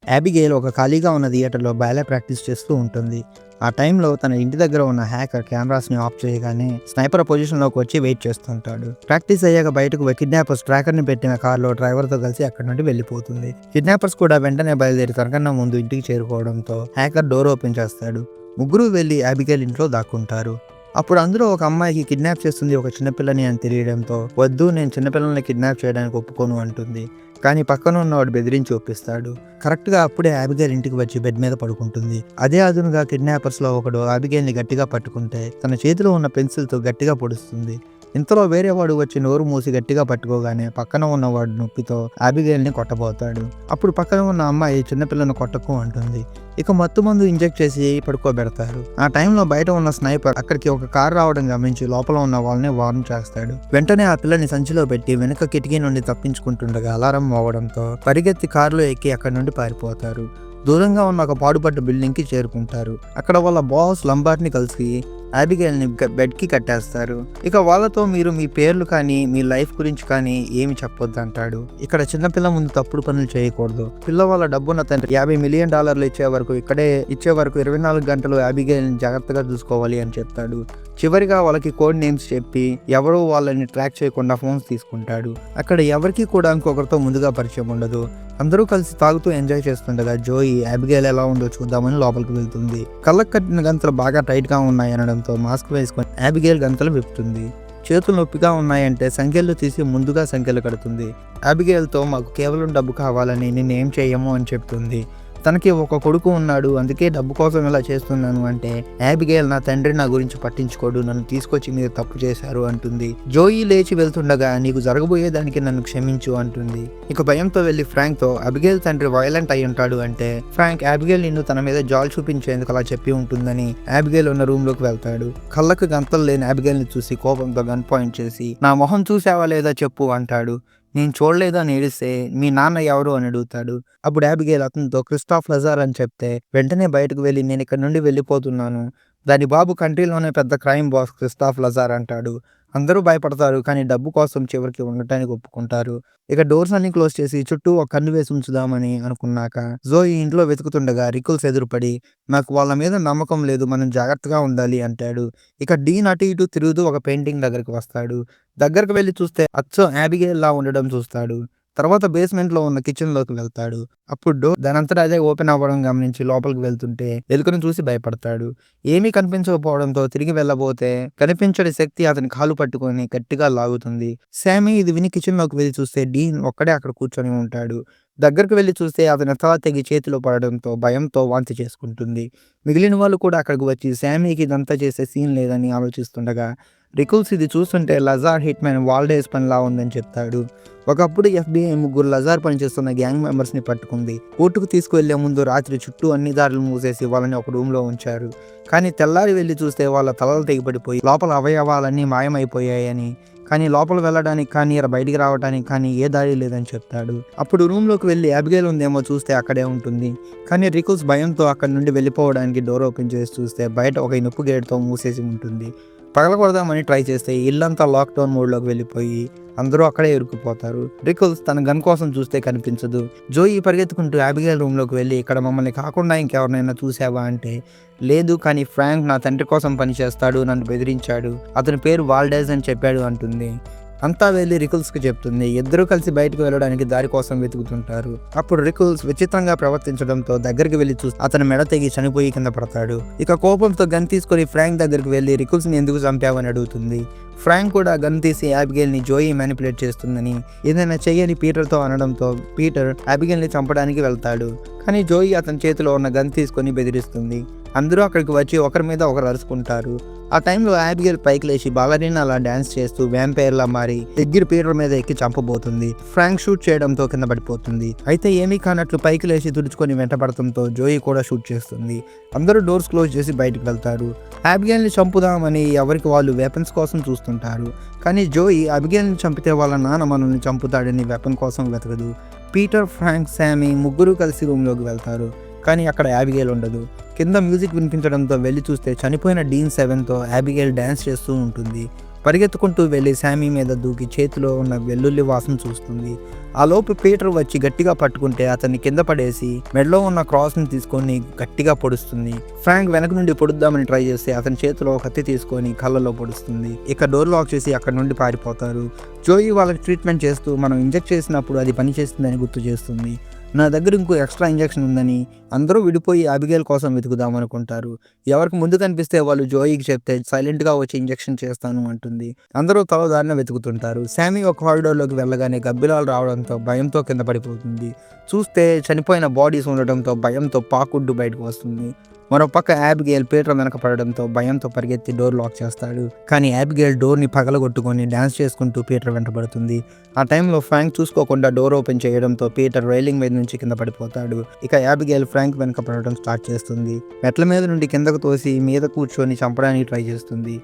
యాబిగెయిల్ ఒక ఖాళీగా ఉన్న థియేటర్‌లో బాలే ప్రాక్టీస్ చేస్తూ ఉంటుంది. ఆ టైంలో తన ఇంటి దగ్గర ఉన్న హ్యాకర్ కెమెరాస్‌ని ఆఫ్ చేయగానే స్నైపర్ పొజిషన్‌లోకి వచ్చి వెయిట్ చేస్తుంటాడు. ప్రాక్టీస్ అయ్యాక బయటకు కిడ్నాపర్స్ ట్రాకర్‌ని పెట్టిన కార్‌లో డ్రైవర్‌తో కలిసి అక్కడి నుండి వెళ్ళిపోతుంది. కిడ్నాపర్స్ కూడా వెంటనే బయలుదేరి తనకన్నా ముందు ఇంటికి చేరుకోవడంతో హ్యాకర్ డోర్ ఓపెన్ చేస్తాడు. ముగ్గురు వెళ్లి యాబిగెయిల్ ఇంట్లో దాక్కుంటారు. అప్పుడు అందులో ఒక అమ్మాయికి కిడ్నాప్ చేస్తుంది ఒక చిన్నపిల్లని అని తెలియడంతో, వద్దు నేను చిన్నపిల్లల్ని కిడ్నాప్ చేయడానికి ఒప్పుకోను అంటుంది. కానీ పక్కన ఉన్నవాడు బెదిరించి ఒప్పిస్తాడు. కరెక్ట్‌గా అప్పుడే యాబిగెయిల్ ఇంటికి వచ్చి బెడ్ మీద పడుకుంటుంది. అదే అదునుగా కిడ్నాపర్స్‌లో ఒకడు యాబిగెయిల్‌ని గట్టిగా పట్టుకుంటే తన చేతిలో ఉన్న పెన్సిల్‌తో గట్టిగా పొడుస్తుంది. ఇంతలో వేరే వాడు వచ్చి నోరు మూసి గట్టిగా పట్టుకోగానే పక్కన ఉన్నవాడు నొప్పితో యాబిగెయిల్‌ని కొట్టబోతాడు. అప్పుడు పక్కన ఉన్న అమ్మాయి చిన్నపిల్లను కొట్టకు అంటుంది. ఇక మత్తుమందు ఇంజెక్ట్ చేసి పడుకోబెడతారు. ఆ టైంలో బయట ఉన్న స్నైపర్ అక్కడికి ఒక కారు రావడం గమనించి లోపల ఉన్న వాళ్ళని వార్న్ చేస్తాడు. వెంటనే ఆ పిల్లని సంచిలో పెట్టి వెనుక కిటికీ నుండి తప్పించుకుంటుండగా అలారం మోగడంతో పరిగెత్తి కారులో ఎక్కి అక్కడి నుండి పారిపోతారు. దూరంగా ఉన్న ఒక పాడుపడ్డ బిల్డింగ్‌కి చేరుకుంటారు. అక్కడ వాళ్ళ బాస్ లంబార్ట్‌ని కలిసి యాబిగెయిల్‌ని బెడ్‌కి కట్టేస్తారు. ఇక వాళ్ళతో మీరు మీ పేర్లు కానీ మీ లైఫ్ గురించి కానీ ఏమి చెప్పొద్దు అంటాడు. ఇక్కడ చిన్నపిల్ల ముందు తప్పుడు పనులు చేయకూడదు. పిల్ల వాళ్ళ డబ్బున్న తండ్రి $50 మిలియన్ ఇచ్చే వరకు 24 గంటలు యాబిగెయిల్‌ని జాగ్రత్తగా చూసుకోవాలి అని చెప్తాడు. చివరిగా వాళ్ళకి కోడ్ నేమ్స్ చెప్పి ఎవరూ వాళ్ళని ట్రాక్ చేయకుండా ఫోన్స్ తీసుకుంటాడు. అక్కడ ఎవరికి కూడా ఇంకొకరితో ముందుగా పరిచయం ఉండదు. అందరూ కలిసి తాగుతూ ఎంజాయ్ చేస్తుండగా జోయి యాబిగెయిల్ ఎలా ఉందో చూద్దామని లోపలికి వెళ్తుంది. కళ్ళకు కట్టిన గంతలు బాగా టైట్‌గా ఉన్నాయి అనడంతో మాస్క్ వేసుకొని యాబిగెయిల్ గంతలు విప్పుతుంది. చేతులు నొప్పిగా ఉన్నాయంటే సంఖ్యలు తీసి ముందుగా సంఖ్యలు కడుతుంది. యాబిగెయిల్‌తో మాకు కేవలం డబ్బు కావాలని నిన్నేం చేయము అని చెప్తుంది. తనకి ఒక కొడుకు ఉన్నాడు, అందుకే డబ్బు కోసం ఇలా చేస్తున్నాను అంటే యాబిగెయిల్ నా తండ్రి నా గురించి పట్టించుకోడు, నన్ను తీసుకొచ్చి మీరు తప్పు చేశారు అంటుంది. జోయి లేచి వెళ్తుండగా నీకు జరగబోయేదానికి నన్ను క్షమించు అంటుంది. ఇక భయంతో వెళ్లి ఫ్రాంక్తో యాబిగెయిల్ తండ్రి వైలెంట్ అయి ఉంటాడు అంటే ఫ్రాంక్ యాబిగెయిల్ నిన్ను తన మీద జాల్ చూపించేందుకు అలా చెప్పి ఉంటుందని యాబిగెయిల్ ఉన్న రూమ్ లోకి వెళ్తాడు. కళ్ళకు గంతలు లేని యాబిగెయిల్ ని చూసి కోపంతో గన్ పాయింట్ చేసి నా మొహం చూసావా లేదా చెప్పు అంటాడు. నేను చూడలేదు అని ఏడిస్తే మీ నాన్న ఎవరు అని అడుగుతాడు. అప్పుడు యాబిగెయిల్ అతనితో క్రిస్టాఫ్ లజార్ అని చెప్తే వెంటనే బయటకు వెళ్ళి నేను ఇక్కడ నుండి వెళ్ళిపోతున్నాను, దాని బాబు కంట్రీలోనే పెద్ద క్రైమ్ బాస్ క్రిస్టాఫ్ లజార్ అంటాడు. అందరూ భయపడతారు కానీ డబ్బు కోసం చివరికి ఉండటానికి ఒప్పుకుంటారు. ఇక డోర్స్ అన్ని క్లోజ్ చేసి చుట్టూ ఒక కన్ను వేసి ఉంచుదామని అనుకున్నాక జోయి ఇంట్లో వెతుకుతుండగా రికుల్స్ ఎదురుపడి నాకు వాళ్ళ మీద నమ్మకం లేదు, మనం జాగ్రత్తగా ఉండాలి అంటాడు. ఇక డీన్ అటు ఇటు తిరుగుతూ ఒక పెయింటింగ్ దగ్గరికి వస్తాడు. దగ్గరకు వెళ్ళి చూస్తే అచ్చం యాబిగెయిల్ లా ఉండడం చూస్తాడు. తర్వాత బేస్మెంట్లో ఉన్న కిచెన్లోకి వెళ్తాడు. అప్పుడు డోర్ దానంతటా అదే ఓపెన్ అవ్వడం గమనించి లోపలికి వెళ్తుంటే ఎలుకను చూసి భయపడతాడు. ఏమీ కనిపించకపోవడంతో తిరిగి వెళ్ళబోతే కనిపించని శక్తి అతని కాలు పట్టుకొని గట్టిగా లాగుతుంది. శామీ ఇది విని కిచెన్లోకి వెళ్ళి చూస్తే డీన్ ఒక్కడే అక్కడ కూర్చొని ఉంటాడు. దగ్గరకు వెళ్ళి చూస్తే అతని తల తెగి చేతిలో పడడంతో భయంతో వాంతి చేసుకుంటుంది. మిగిలిన వాళ్ళు కూడా అక్కడికి వచ్చి శామీకి ఇదంతా చేసే సీన్ లేదని ఆలోచిస్తుండగా రికుల్స్ ఇది చూస్తుంటే లజార్ హిట్ మ్యాన్ వాల్డేస్ పనిలా ఉందని చెప్తాడు. ఒకప్పుడు FBI ముగ్గురు లజార్ పనిచేస్తున్న గ్యాంగ్ మెంబర్స్ని పట్టుకుంది. కోర్టుకు తీసుకువెళ్లే ముందు రాత్రి చుట్టూ అన్ని దారులు మూసేసి వాళ్ళని ఒక రూమ్లో ఉంచారు. కానీ తెల్లారి వెళ్ళి చూస్తే వాళ్ళ తలలు తెగిపడిపోయి లోపల అవయవాలన్నీ మాయమైపోయాయని, కానీ లోపల వెళ్ళడానికి కానీ బయటికి రావడానికి కానీ ఏ దారి లేదని చెప్తాడు. అప్పుడు రూమ్లోకి వెళ్ళి యాబిగెయిల్ ఉందేమో చూస్తే అక్కడే ఉంటుంది. కానీ రికుల్స్ భయంతో అక్కడి నుండి వెళ్ళిపోవడానికి డోర్ ఓపెన్ చేసి చూస్తే బయట ఒక ఇనుపు గేట్తో మూసేసి ఉంటుంది. పగలగొడదామని ట్రై చేస్తే ఇల్లంతా లాక్డౌన్ మోడ్లోకి వెళ్ళిపోయి అందరూ అక్కడే ఇరుక్కుపోతారు. రికుల్స్ తన గన్ కోసం చూస్తే కనిపించదు. జోయి పరిగెత్తుకుంటూ యాబిగెయిల్ రూమ్లోకి వెళ్ళి ఇక్కడ మమ్మల్ని కాకుండా ఇంకెవరినైనా చూసావా అంటే లేదు, కానీ ఫ్రాంక్ నా తండ్రి కోసం పనిచేస్తాడు, నన్ను బెదిరించాడు, అతని పేరు వాల్డేస్ అని చెప్పాడు అంటుంది. అంతా వెళ్ళి రికుల్స్కి చెప్తుంది. ఇద్దరూ కలిసి బయటకు వెళ్ళడానికి దారి కోసం వెతుకుతుంటారు. అప్పుడు రికుల్స్ విచిత్రంగా ప్రవర్తించడంతో దగ్గరికి వెళ్ళి చూసి అతని మెడ తెగి చనిపోయి కింద పడతాడు. ఇక కోపంతో గన్ తీసుకొని ఫ్రాంక్ దగ్గరికి వెళ్ళి రికుల్స్ని ఎందుకు చంపావని అడుగుతుంది. ఫ్రాంక్ కూడా గన్ తీసి యాబిగెయిల్ని జోయి మ్యానిపులేట్ చేస్తుందని ఏదైనా చెయ్యని పీటర్తో అనడంతో పీటర్ యాబిగెయిల్ని చంపడానికి వెళ్తాడు. కానీ జోయి అతని చేతిలో ఉన్న గన్ తీసుకొని బెదిరిస్తుంది. అందరూ అక్కడికి వచ్చి ఒకరి మీద ఒకరు అరుచుకుంటారు. ఆ టైంలో యాబిగెయిల్ పైకి లేచి బాలరీనా అలా డాన్స్ చేస్తూ వ్యాంపైర్లా మారి దగ్గర పీటర్ మీద ఎక్కి చంపబోతుంది. ఫ్రాంక్ షూట్ చేయడంతో కింద పడిపోతుంది. అయితే ఏమీ కానట్లు పైకి లేచి తుడుచుకొని వెంటపడటంతో జోయి కూడా షూట్ చేస్తుంది. అందరూ డోర్స్ క్లోజ్ చేసి బయటకు వెళ్తారు. యాబిగెయిల్ని చంపుదామని ఎవరికి వాళ్ళు వెపన్స్ కోసం చూస్తుంటారు. కానీ జోయి యాబిగెయిల్ని చంపితే వాళ్ళ నాన్న మనల్ని చంపుతాడని వెపన్ కోసం వెతకదు. పీటర్, ఫ్రాంక్, శామీ ముగ్గురు కలిసి రూమ్లోకి వెళ్తారు. కానీ అక్కడ యాబిగెయిల్ ఉండదు. కింద మ్యూజిక్ వినిపించడంతో వెళ్ళి చూస్తే చనిపోయిన డీన్ 7తో యాబిగెయిల్ డ్యాన్స్ చేస్తూ ఉంటుంది. పరిగెత్తుకుంటూ వెళ్ళి శామీ మీద దూకి చేతిలో ఉన్న వెల్లుల్లి వాసన చూస్తుంది. ఆ లోపు పీటర్ వచ్చి గట్టిగా పట్టుకుంటే అతన్ని కింద పడేసి మెడలో ఉన్న క్రాస్ని తీసుకొని గట్టిగా పొడుస్తుంది. ఫ్రాంక్ వెనక నుండి పొడుద్దామని ట్రై చేస్తే అతని చేతిలో కత్తి తీసుకొని కళ్ళలో పొడుస్తుంది. ఇక డోర్ లాక్ చేసి అక్కడ నుండి పారిపోతారు. జోయి వాళ్ళకి ట్రీట్మెంట్ చేస్తూ మనం ఇంజెక్ట్ చేసినప్పుడు అది పనిచేస్తుందని గుర్తు చేస్తుంది. నా దగ్గర ఇంకో ఎక్స్ట్రా ఇంజెక్షన్ ఉందని అందరూ విడిపోయి అబిగేల్ కోసం వెతుకుదాం అనుకుంటారు. ఎవరికి ముందు కనిపిస్తే వాళ్ళు జోయికి చెప్తే సైలెంట్గా వచ్చి ఇంజెక్షన్ చేస్తాను అంటుంది. అందరూ తలదారిన వెతుకుతుంటారు. శామీ ఒక కారిడోర్లోకి వెళ్ళగానే గబ్బిలాలు రావడంతో భయంతో కింద పడిపోతుంది. చూస్తే చనిపోయిన బాడీస్ ఉండడంతో భయంతో పాకుడ్డు బయటకు వస్తుంది. మరోపక్క యాబిగేల్ పీటర్ వెనక పడడంతో భయంతో పరిగెత్తి డోర్ లాక్ చేస్తాడు. కానీ యాబిగేల్ డోర్ని పగలగొట్టుకొని డ్యాన్స్ చేసుకుంటూ పీటర్ వెంట పడుతుంది. ఆ టైంలో ఫ్రాంక్ చూసుకోకుండా డోర్ ఓపెన్ చేయడంతో పీటర్ రైలింగ్ మీద నుంచి కింద పడిపోతాడు. ఇక యాబిగేల్ ఫ్రాంక్ వెనక పడడం స్టార్ట్ చేస్తుంది. మెట్ల మీద నుండి కిందకు తోసి మీద కూర్చొని చంపడానికి ట్రై చేస్తుంది.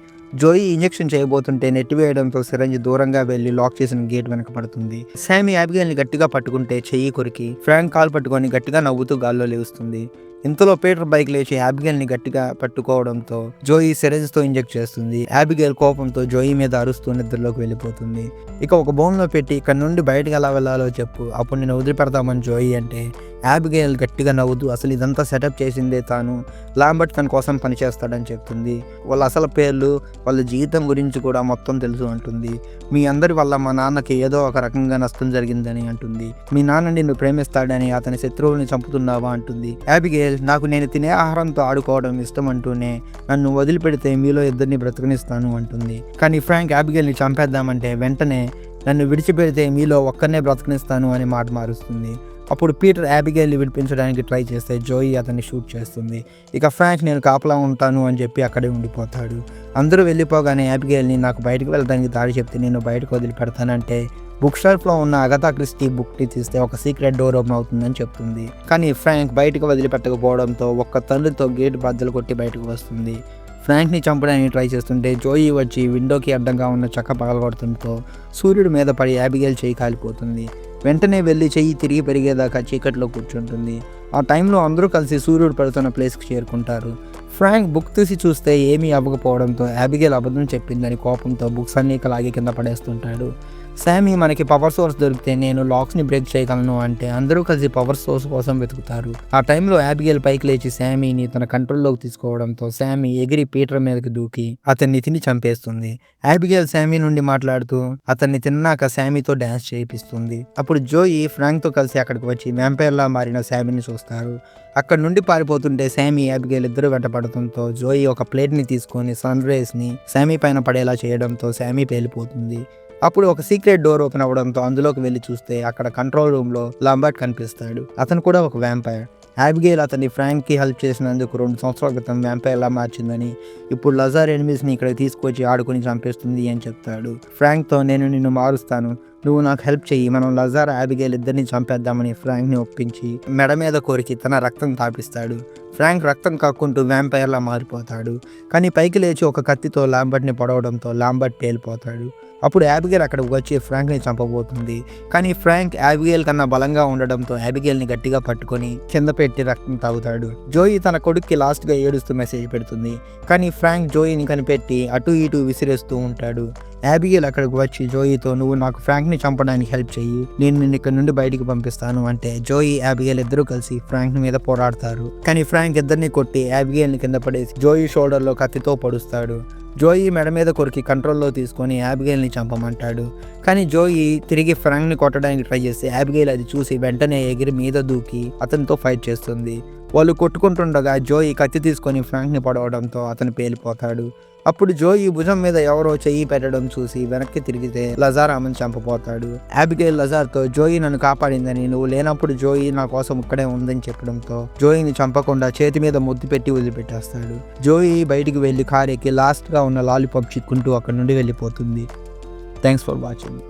జోయి ఇంజెక్షన్ చేయబోతుంటే నెట్టివేయడంతో సిరంజి దూరంగా వెళ్లి లాక్ చేసిన గేట్ వెనక పడుతుంది. శామీ యాబిగేల్ని గట్టిగా పట్టుకుంటే చెయ్యి కొరికి ఫ్రాంక్ కాల్ పట్టుకొని గట్టిగా నవ్వుతూ గాల్లో లేస్తుంది. ఇంతలో పీటర్ బైక్ లేచి యాబిగేల్ని గట్టిగా పట్టుకోవడంతో జోయి సిరంజ్తో ఇంజెక్ట్ చేస్తుంది. యాబిగేల్ కోపంతో జోయి మీద అరుస్తూ నిద్రలోకి వెళ్ళిపోతుంది. ఇక ఒక బోన్లో పెట్టి ఇక్కడ నుండి బయటకు ఎలా వెళ్ళాలో చెప్పు, అప్పుడు నేను వదిలిపెడతామని జోయి అంటే యాబిగేల్ గట్టిగా నవ్వుతూ అసలు ఇదంతా సెటప్ చేసిందే తాను, లాంబర్ట్ తన కోసం పనిచేస్తాడని చెప్తుంది. వాళ్ళ అసలు పేర్లు వాళ్ళ జీవితం గురించి కూడా మొత్తం తెలుసు అంటుంది. మీ అందరి వల్ల మా నాన్నకి ఏదో ఒక రకంగా నష్టం జరిగిందని అంటుంది. మీ నాన్న నిన్ను ప్రేమిస్తాడని అతని శత్రువుల్ని చంపుతున్నావా అంటుంది. యాబిగేల్ నాకు నేను తినే ఆహారంతో ఆడుకోవడం ఇష్టం అంటూనే నన్ను వదిలిపెడితే మీలో ఇద్దరిని బ్రతకనిస్తాను అంటుంది. కానీ ఫ్రాంక్ యాబిగేల్ని చంపేద్దామంటే వెంటనే నన్ను విడిచిపెడితే మీలో ఒక్కరినే బ్రతకనిస్తాను అని మాట మారుస్తుంది. అప్పుడు పీటర్ యాబిగేల్ని విడిపించడానికి ట్రై చేస్తే జోయి అతన్ని షూట్ చేస్తుంది. ఇక ఫ్రాంక్ నేను కాపలా ఉంటాను అని చెప్పి అక్కడే ఉండిపోతాడు. అందరూ వెళ్ళిపోగానే యాబిగేల్ని నాకు బయటకు వెళ్ళడానికి దారి చెప్తే నేను బయటకు వదిలిపెడతానంటే బుక్ షెల్ఫ్లో ఉన్న అగతా క్రిస్టీ బుక్ని తీస్తే ఒక సీక్రెట్ డోర్ ఓపెన్ అవుతుందని చెప్తుంది. కానీ ఫ్రాంక్ బయటకు వదిలిపెట్టకపోవడంతో ఒక్క తల్లితో గేట్ బద్దలు కొట్టి బయటకు వస్తుంది. ఫ్రాంక్ని చంపడానికి ట్రై చేస్తుంటే జోయి వచ్చి విండోకి అడ్డంగా ఉన్న చెక్క పగలగొడటంతో సూర్యుడి మీద పడి యాబిగేల్ చెయ్యి కాలిపోతుంది. వెంటనే వెళ్ళి చెయ్యి తిరిగి పెరిగేదాకా చీకట్లో కూర్చుంటుంది. ఆ టైంలో అందరూ కలిసి సూర్యుడు పడుతున్న ప్లేస్కి చేరుకుంటారు. ఫ్రాంక్ బుక్ తీసి చూస్తే ఏమీ అవ్వకపోవడంతో యాబిగేల్ అబద్ధం చెప్పిందని కోపంతో బుక్స్ అన్నీ లాగి కింద పడేస్తుంటాడు. శామీ మనకి పవర్ సోర్స్ దొరికితే నేను లాక్స్ని బ్రేక్ చేయగలను అంటే అందరూ కలిసి పవర్ సోర్స్ కోసం వెతుకుతారు. ఆ టైంలో యాబిగేల్ పైకి లేచి శామీని తన కంట్రోల్లోకి తీసుకోవడంతో శామీ ఎగిరి పీటర్ మీదకి దూకి అతన్ని తిని చంపేస్తుంది. యాబిగేల్ శామీ నుండి మాట్లాడుతూ అతన్ని తిన్నాక శామీతో డ్యాన్స్ చేయిస్తుంది. అప్పుడు జోయి ఫ్రాంక్తో కలిసి అక్కడికి వచ్చి వ్యాంపైర్లా మారిన శామీని చూస్తారు. అక్కడ నుండి పారిపోతుంటే శామీ యాబిగేల్ ఇద్దరు వెంట పడటంతో జోయి ఒక ప్లేట్ని తీసుకొని సన్ రేస్ని శామీ పైన పడేలా చేయడంతో శామీ పేలిపోతుంది. అప్పుడు ఒక సీక్రెట్ డోర్ ఓపెన్ అవ్వడంతో అందులోకి వెళ్ళి చూస్తే అక్కడ కంట్రోల్ రూమ్లో లాంబర్ట్ కనిపిస్తాడు. అతను కూడా ఒక వ్యాంపైర్. యాబిగేల్ అతన్ని ఫ్రాంక్కి హెల్ప్ చేసినందుకు 2 సంవత్సరాల క్రితం వ్యాంపైర్లా మార్చిందని, ఇప్పుడు లజార్ ఎనిమీస్ని ఇక్కడ తీసుకొచ్చి ఆడుకుని చంపేస్తుంది అని చెప్తాడు. ఫ్రాంక్తో నేను నిన్ను మారుస్తాను, నువ్వు నాకు హెల్ప్ చెయ్యి, మనం లజార్ యాబిగేల్ ఇద్దరిని చంపేద్దామని ఫ్రాంక్ని ఒప్పించి మెడ మీద కోరికి తన రక్తం తాపిస్తాడు. ఫ్రాంక్ రక్తం కక్కుంటూ వ్యాంపైర్లా మారిపోతాడు. కానీ పైకి లేచి ఒక కత్తితో లాంబర్ట్ని పొడవడంతో లాంబర్ట్ పేలిపోతాడు. అప్పుడు యాబిగేల్ అక్కడికి వచ్చి ఫ్రాంక్ని చంపబోతుంది. కానీ ఫ్రాంక్ యాబిగేల్ కన్నా బలంగా ఉండడంతో యాబిగేల్ని గట్టిగా పట్టుకొని కింద పెట్టి రక్తం తాగుతాడు. జోయి తన కొడుక్కి లాస్ట్గా ఏడుస్తూ మెసేజ్ పెడుతుంది. కానీ ఫ్రాంక్ జోయిని కనిపెట్టి అటు ఇటు విసిరేస్తూ ఉంటాడు. యాబిగేల్ అక్కడికి వచ్చి జోయితో నువ్వు నాకు ఫ్రాంక్ని చంపడానికి హెల్ప్ చెయ్యి, నేను నిన్ను ఇక్కడ నుండి బయటికి పంపిస్తాను అంటే జోయి యాబిగేల్ ఇద్దరూ కలిసి ఫ్రాంక్ మీద పోరాడతారు. కానీ ఫ్రాంక్ ఇద్దరిని కొట్టి యాబిగేల్ని కింద పడేసి జోయి షోల్డర్లో కత్తితో పొడుస్తాడు. జోయి మెడ మీద కొరికి కంట్రోల్లో తీసుకొని యాబిగేల్ని చంపమంటాడు. కానీ జోయి తిరిగి ఫ్రాంక్ని కొట్టడానికి ట్రై చేస్తే యాబిగేల్ అది చూసి వెంటనే ఎగిరి మీద దూకి అతనితో ఫైట్ చేస్తుంది. వాళ్ళు కొట్టుకుంటుండగా జోయి కత్తి తీసుకొని ఫ్రాంక్ని పడవడంతో అతను పేలిపోతాడు. అప్పుడు జోయి భుజం మీద ఎవరో చెయ్యి పెట్టడం చూసి వెనక్కి తిరిగితే లజార్ ఆమెను చంపబోతాడు. యాబిగేల్ లజార్తో జోయి నన్ను కాపాడిందని, నువ్వు లేనప్పుడు జోయి నా కోసం ఇక్కడే ఉందని చెప్పడంతో జోయిని చంపకుండా చేతి మీద ముద్దు పెట్టి వదిలిపెట్టేస్తాడు. జోయి బయటికి వెళ్ళి కారెక్కి లాస్ట్గా ఉన్న లాలీపాప్ చిక్కుంటూ అక్కడ నుండి వెళ్ళిపోతుంది. Thanks for watching.